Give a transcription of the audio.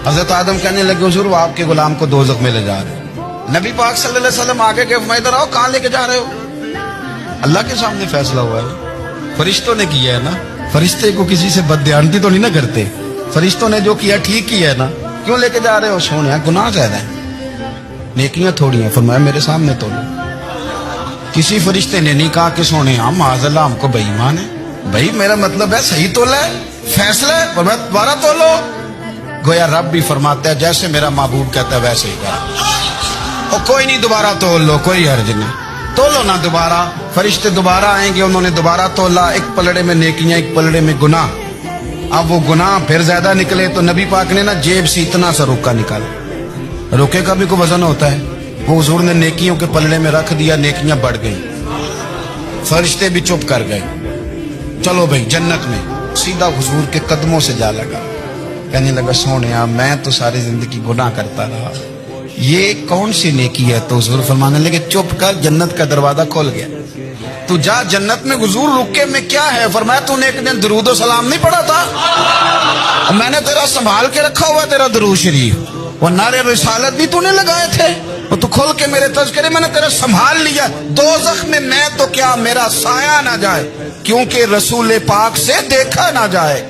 حضرت آدم کہنے لگے حضور وہ آپ کے غلام کو دوزخ میں لے جا رہے ہیں. نبی پاک صلی اللہ علیہ وسلم آگے گئے فرمایا ادھر آؤ کہاں لے کے جا رہے ہو؟ اللہ کے سامنے فیصلہ ہوا ہے, فرشتوں نے کیا ہے نا. فرشتے کو کسی سے بددیانتی تو نہیں نہ کرتے, فرشتوں نے جو کیا ٹھیک کیا ہے نا. کیوں لے کے جا رہے ہو؟ سونے گناہ زیادہ ہیں, نیکیاں تھوڑی ہیں. فرمایا میرے سامنے تولو. کسی فرشتے نے نہیں کہا کہ سونے معاذ اللہ ہم کو بے ایمان ہے. بھائی میرا مطلب ہے صحیح تولا ہے, فیصلہ ہے. فرمایا دوبارہ تولو. گویا رب بھی فرماتا ہے جیسے میرا محبوب کہتا ہے ویسے ہی کر. اور کوئی نہیں دوبارہ تول لو, کوئی حرج نہیں, تولو نا دوبارہ. فرشتے دوبارہ آئیں گے, انہوں نے دوبارہ تولا. ایک پلڑے میں نیکیاں, ایک پلڑے میں گناہ. اب وہ گناہ پھر زیادہ نکلے تو نبی پاک نے نا جیب سے اتنا سا روکا نکالا. روکے کا بھی کوئی وزن ہوتا ہے. وہ حضور نے نیکیوں کے پلڑے میں رکھ دیا, نیکیاں بڑھ گئی. فرشتے بھی چپ کر گئے. چلو بھائی جنت میں. سیدھا حضور کے قدموں سے جا لگا, کہنے لگا سونیا میں تو ساری زندگی گناہ کرتا رہا, یہ کون سی نیکی ہے؟ تو حضور فرمانے لگے چپ کر, جنت کا دروازہ کھول گیا. تو جا جنت میں. حضور رکے میں کیا ہے؟ فرمایا تو نے ایک دن درود و سلام نہیں پڑھا تھا؟ میں نے تیرا سنبھال کے رکھا ہوا تیرا درود شریف. وہ نعرے رسالت بھی تو نے لگائے تھے, وہ تو کھول کے میرے تذکرے میں نے تیرا سنبھال لیا. دوزخ میں تو کیا میرا سایہ نہ جائے, کیونکہ رسول پاک سے دیکھا نہ جائے.